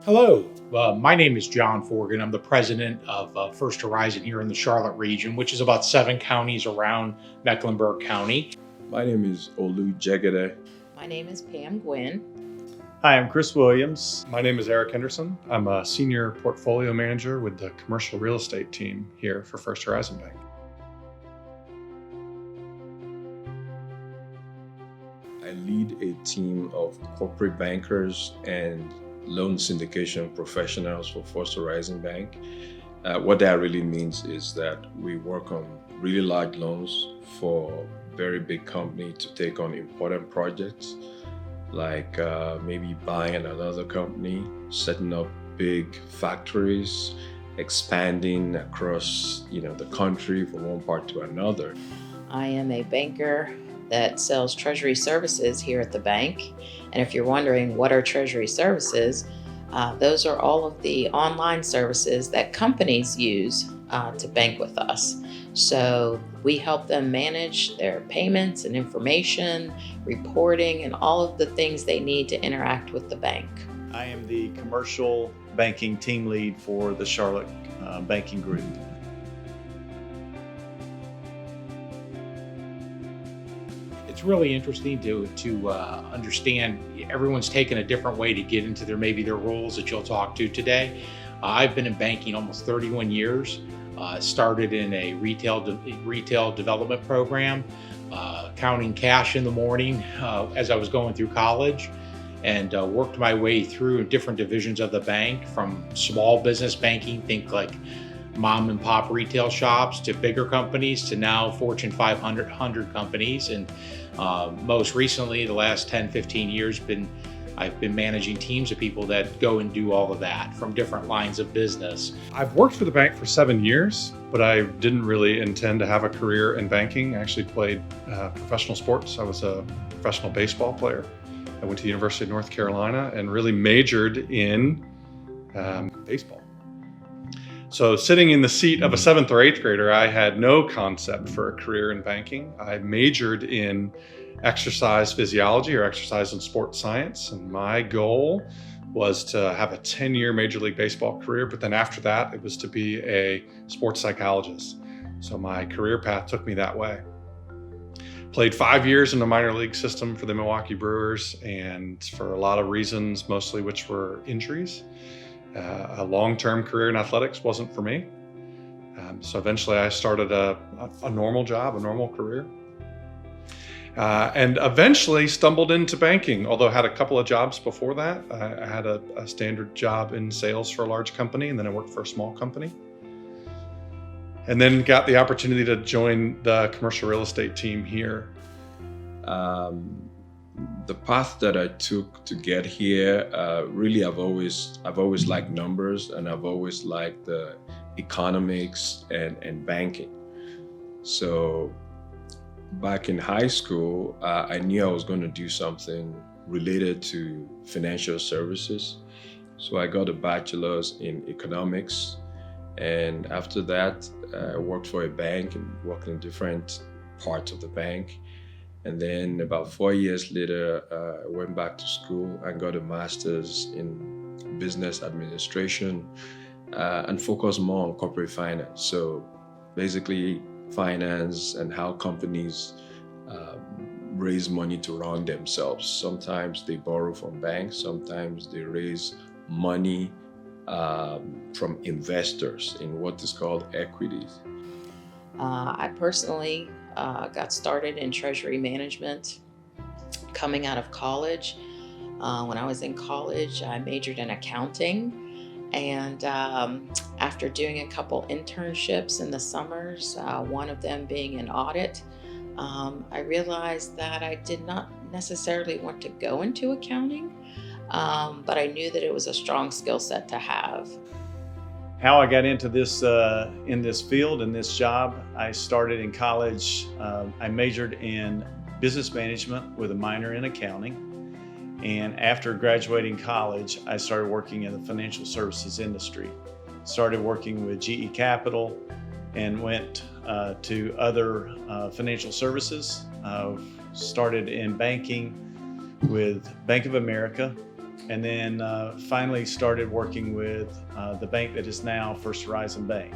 Hello, my name is John Forgan. I'm the president of First Horizon here in the Charlotte region, which is about 7 counties around Mecklenburg County. My name is Olu Jegede. My name is Pam Gwynn. Hi, I'm Chris Williams. My name is Eric Henderson. I'm a senior portfolio manager with the commercial real estate team here for First Horizon Bank. I lead a team of corporate bankers and loan syndication professionals for First Horizon Bank. What that really means is that we work on really large loans for very big company to take on important projects, like maybe buying another company, setting up big factories, expanding across the country from one part to another. I am a banker that sells treasury services here at the bank. And if you're wondering what are treasury services, those are all of the online services that companies use to bank with us. So we help them manage their payments and information, reporting, and all of the things they need to interact with the bank. I am the commercial banking team lead for the Charlotte Banking Group. It's really interesting to understand everyone's taken a different way to get into their roles that you'll talk to today. I've been in banking almost 31 years. Started in a retail development program, counting cash in the morning as I was going through college, and worked my way through different divisions of the bank, from small business banking, think like mom and pop retail shops, to bigger companies, to now Fortune 500 companies. And most recently, the last 10, 15 years, I've been managing teams of people that go and do all of that from different lines of business. I've worked for the bank for 7 years, but I didn't really intend to have a career in banking. I actually played professional sports. I was a professional baseball player. I went to the University of North Carolina and really majored in baseball. So sitting in the seat of a 7th or 8th grader, I had no concept for a career in banking. I majored in exercise physiology, or exercise and sports science. And my goal was to have a 10-year Major League Baseball career. But then after that, it was to be a sports psychologist. So my career path took me that way. Played 5 years in the minor league system for the Milwaukee Brewers, and for a lot of reasons, mostly which were injuries. A long-term career in athletics wasn't for me. So eventually I started a normal job, a normal career. And eventually stumbled into banking, although I had a couple of jobs before that. I had a standard job in sales for a large company, and then I worked for a small company. And then got the opportunity to join the commercial real estate team here. The path that I took to get here, really I've always liked numbers, and I've always liked the economics and banking. So back in high school, I knew I was going to do something related to financial services. So I got a bachelor's in economics, and after that I worked for a bank and worked in different parts of the bank. And then about 4 years later, I went back to school and got a master's in business administration and focused more on corporate finance. So basically finance and how companies raise money to run themselves. Sometimes they borrow from banks, sometimes they raise money from investors in what is called equities. I personally got started in treasury management coming out of college. When I was in college, I majored in accounting, and after doing a couple internships in the summers, one of them being in audit, I realized that I did not necessarily want to go into accounting, but I knew that it was a strong skill set to have. How I got into this in this field, in this job, I started in college. I majored in business management with a minor in accounting. And after graduating college, I started working in the financial services industry. Started working with GE Capital and went to other financial services. Started in banking with Bank of America, and then finally started working with the bank that is now First Horizon Bank.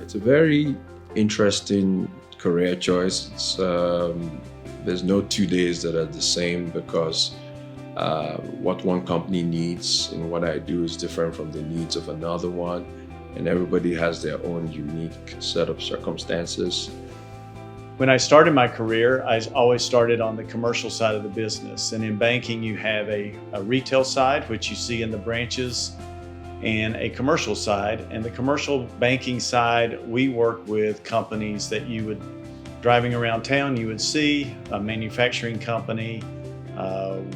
It's a very interesting career choice. There's no 2 days that are the same because what one company needs and what I do is different from the needs of another one, and everybody has their own unique set of circumstances. When I started my career, I always started on the commercial side of the business. And in banking, you have a retail side, which you see in the branches, and a commercial side. And the commercial banking side, we work with companies that you would, driving around town, you would see a manufacturing company,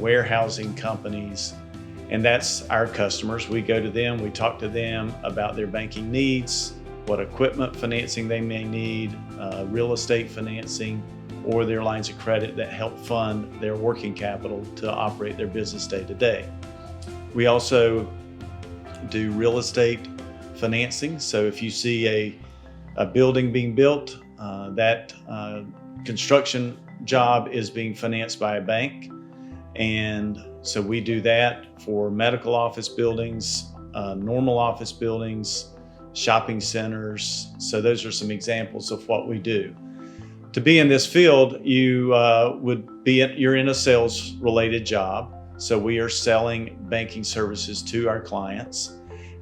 warehousing companies, and that's our customers. We go to them, we talk to them about their banking needs, what equipment financing they may need, real estate financing, or their lines of credit that help fund their working capital to operate their business day to day. We also do real estate financing. So if you see a building being built, that construction job is being financed by a bank. And so we do that for medical office buildings, normal office buildings, shopping centers. So those are some examples of what we do. To be in this field, you're in a sales related job. So we are selling banking services to our clients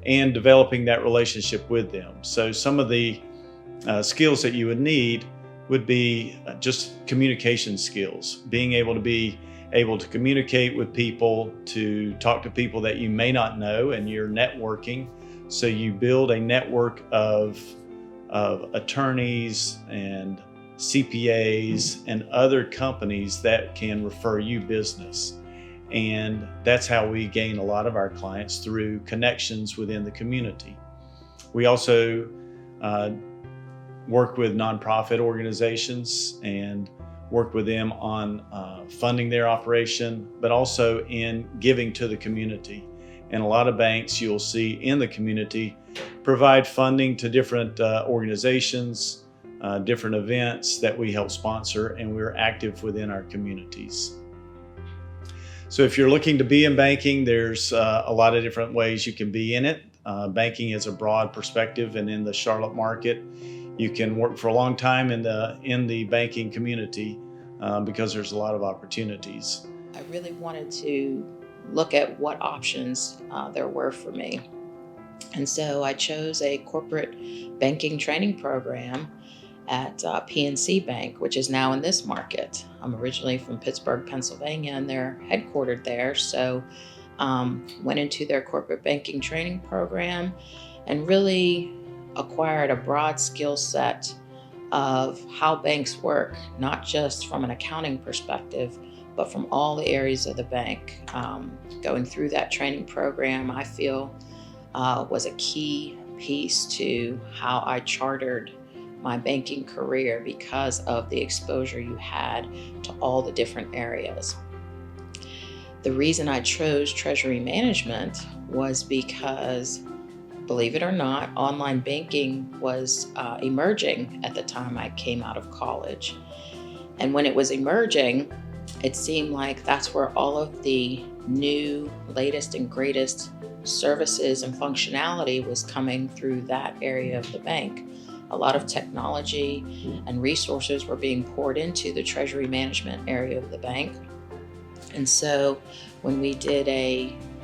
and developing that relationship with them. So some of the skills that you would need would be just communication skills, being able to communicate with people, to talk to people that you may not know, and you're networking. So you build a network of attorneys and CPAs and other companies that can refer you business. And that's how we gain a lot of our clients, through connections within the community. We also work with nonprofit organizations and work with them on funding their operation, but also in giving to the community. And a lot of banks you'll see in the community provide funding to different organizations, different events that we help sponsor, and we're active within our communities. So if you're looking to be in banking, there's a lot of different ways you can be in it. Banking is a broad perspective, and in the Charlotte market, you can work for a long time in the banking community because there's a lot of opportunities. I really wanted to look at what options there were for me. And so I chose a corporate banking training program at PNC Bank, which is now in this market. I'm originally from Pittsburgh, Pennsylvania, and they're headquartered there. So went into their corporate banking training program and really acquired a broad skill set of how banks work, not just from an accounting perspective, but from all the areas of the bank. Going through that training program, I feel was a key piece to how I chartered my banking career, because of the exposure you had to all the different areas. The reason I chose treasury management was because, believe it or not, online banking was emerging at the time I came out of college. And when it was emerging, it seemed like that's where all of the new, latest and greatest services and functionality was coming through that area of the bank. A lot of technology and resources were being poured into the treasury management area of the bank. And so when we did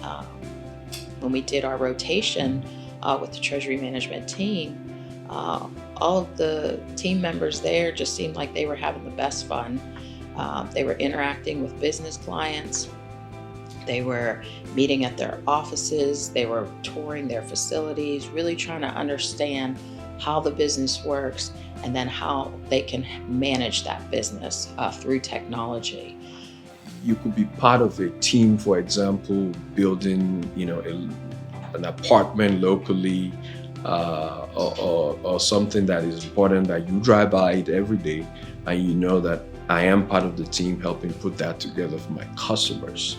our rotation with the treasury management team, all of the team members there just seemed like they were having the best fun. They were interacting with business clients. They were meeting at their offices. They were touring their facilities, really trying to understand how the business works and then how they can manage that business through technology. You could be part of a team, for example, building, an apartment locally, or something that is important that you drive by it every day, and you know that I am part of the team helping put that together for my customers.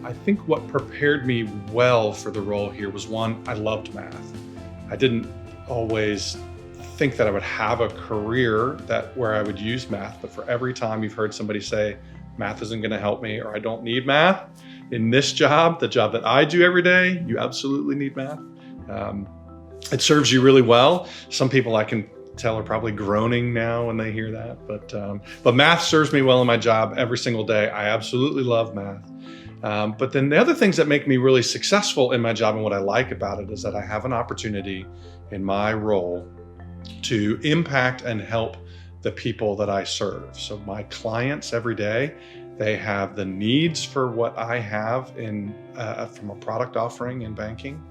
I think what prepared me well for the role here was, one, I loved math. I didn't always think that I would have a career where I would use math, but for every time you've heard somebody say, math isn't going to help me, or I don't need math, in this job, the job that I do every day, you absolutely need math. It serves you really well. Some people I can tell are probably groaning now when they hear that, but math serves me well in my job every single day. I absolutely love math. But then the other things that make me really successful in my job and what I like about it is that I have an opportunity in my role to impact and help the people that I serve. So my clients every day, they have the needs for what I have from a product offering in banking.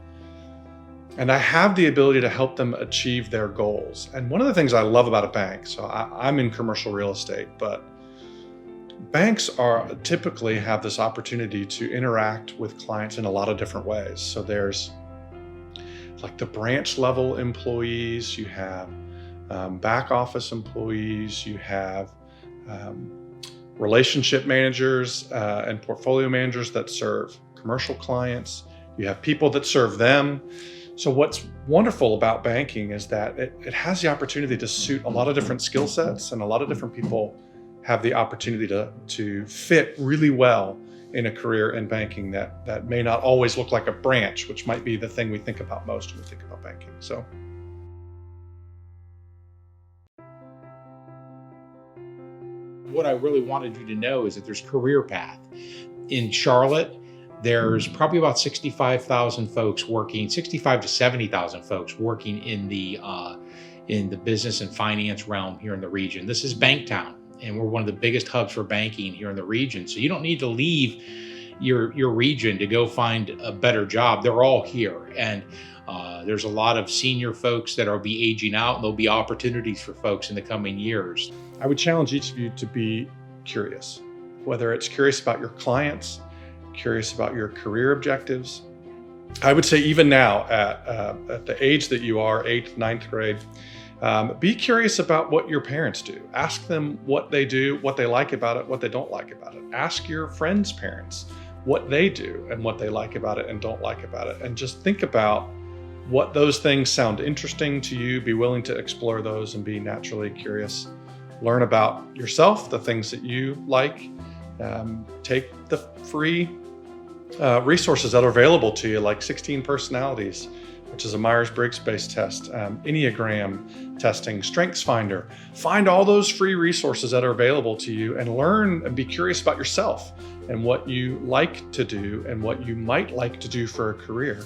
And I have the ability to help them achieve their goals. And one of the things I love about a bank, so I'm in commercial real estate, but banks typically have this opportunity to interact with clients in a lot of different ways. So there's like the branch level employees, you have back office employees, you have relationship managers and portfolio managers that serve commercial clients. You have people that serve them. So what's wonderful about banking is that it has the opportunity to suit a lot of different skill sets, and a lot of different people have the opportunity to fit really well in a career in banking that may not always look like a branch, which might be the thing we think about most when we think about banking. So. What I really wanted you to know is that there's career path. In Charlotte, there's probably about 65,000 folks working, 65 to 70,000 folks working in the business and finance realm here in the region. This is Banktown, and we're one of the biggest hubs for banking here in the region. So you don't need to leave your region to go find a better job. They're all here. And there's a lot of senior folks that will be aging out, and there'll be opportunities for folks in the coming years. I would challenge each of you to be curious, whether it's curious about your clients, curious about your career objectives. I would say even now at the age that you are, 8th, 9th grade, be curious about what your parents do. Ask them what they do, what they like about it, what they don't like about it. Ask your friends' parents what they do and what they like about it and don't like about it. And just think about what those things sound interesting to you. Be willing to explore those and be naturally curious. Learn about yourself, the things that you like. Take the free resources that are available to you, like 16 Personalities, which is a Myers-Briggs based test, Enneagram testing, StrengthsFinder. Find all those free resources that are available to you and learn and be curious about yourself and what you like to do and what you might like to do for a career.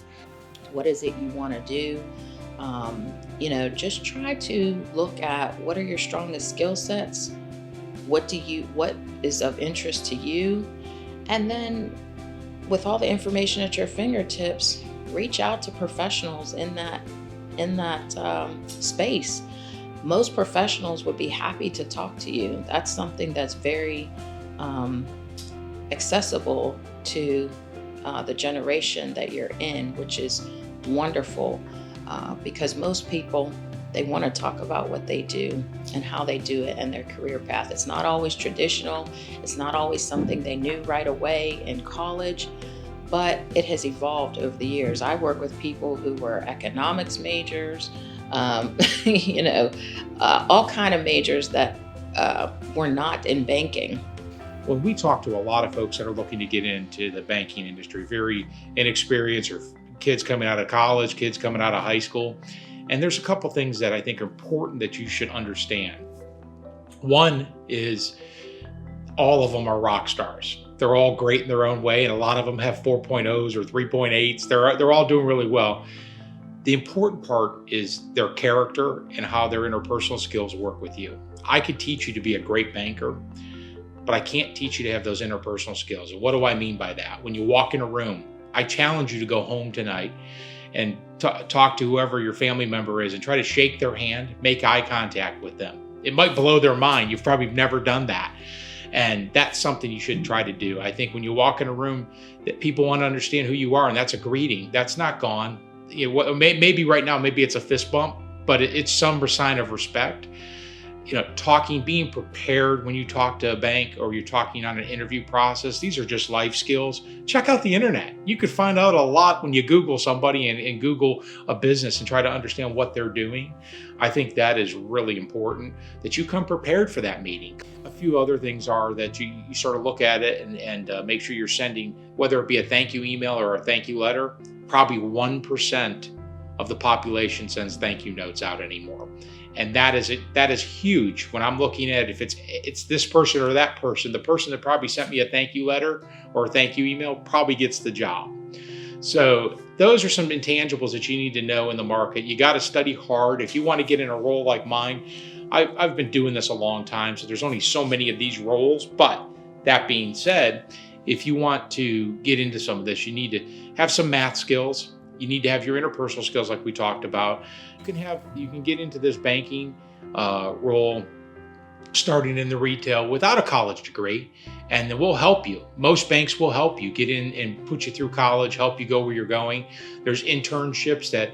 What is it you want to do? Just try to look at what are your strongest skill sets, what is of interest to you, and then with all the information at your fingertips, reach out to professionals in that space. Most professionals would be happy to talk to you. That's something that's very accessible to the generation that you're in, which is wonderful because most people, they want to talk about what they do and how they do it and their career path. It's not always traditional. It's not always something they knew right away in college, but it has evolved over the years. I work with people who were economics majors, all kind of majors that were not in banking. When we talk to a lot of folks that are looking to get into the banking industry, very inexperienced, or kids coming out of college, kids coming out of high school, and there's a couple things that I think are important that you should understand. One is all of them are rock stars. They're all great in their own way, and a lot of them have 4.0s or 3.8s. They're all doing really well. The important part is their character and how their interpersonal skills work with you. I could teach you to be a great banker, but I can't teach you to have those interpersonal skills. And what do I mean by that? When you walk in a room, I challenge you to go home tonight and talk to whoever your family member is and try to shake their hand, make eye contact with them. It might blow their mind. You've probably never done that. And that's something you should try to do. I think when you walk in a room, that people want to understand who you are, and that's a greeting. That's not gone. Maybe right now, maybe it's a fist bump, but it's some sign of respect. Being prepared when you talk to a bank or you're talking on an interview process, these are just life skills. Check out the internet. You could find out a lot when you Google somebody and Google a business and try to understand what they're doing. I think that is really important, that you come prepared for that meeting. A few other things are that you sort of look at it and make sure you're sending, whether it be a thank you email or a thank you letter. Probably 1% of the population sends thank you notes out anymore. And that is huge. When I'm looking at if it's this person or that person, the person that probably sent me a thank you letter or a thank you email probably gets the job. So those are some intangibles that you need to know in the market. You got to study hard. If you want to get in a role like mine, I've been doing this a long time, so there's only so many of these roles. But that being said, if you want to get into some of this, you need to have some math skills. You need to have your interpersonal skills like we talked about. You can get into this banking role starting in the retail without a college degree, and then we'll help you. Most banks will help you get in and put you through college, help you go where you're going. There's internships that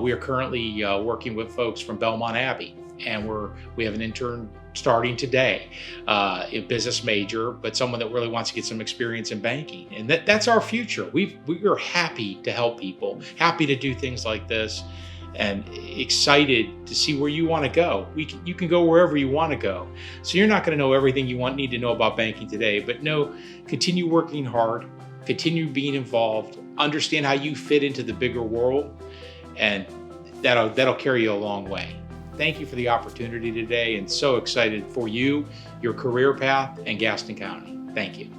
we are currently working with folks from Belmont Abbey, and we have an intern starting today, a business major, but someone that really wants to get some experience in banking. And that's our future. We are happy to help people, happy to do things like this, and excited to see where you want to go. You can go wherever you want to go. So you're not going to know everything you need to know about banking today, but continue working hard, continue being involved, understand how you fit into the bigger world, and that'll carry you a long way. Thank you for the opportunity today, and so excited for you, your career path, and Gaston County. Thank you.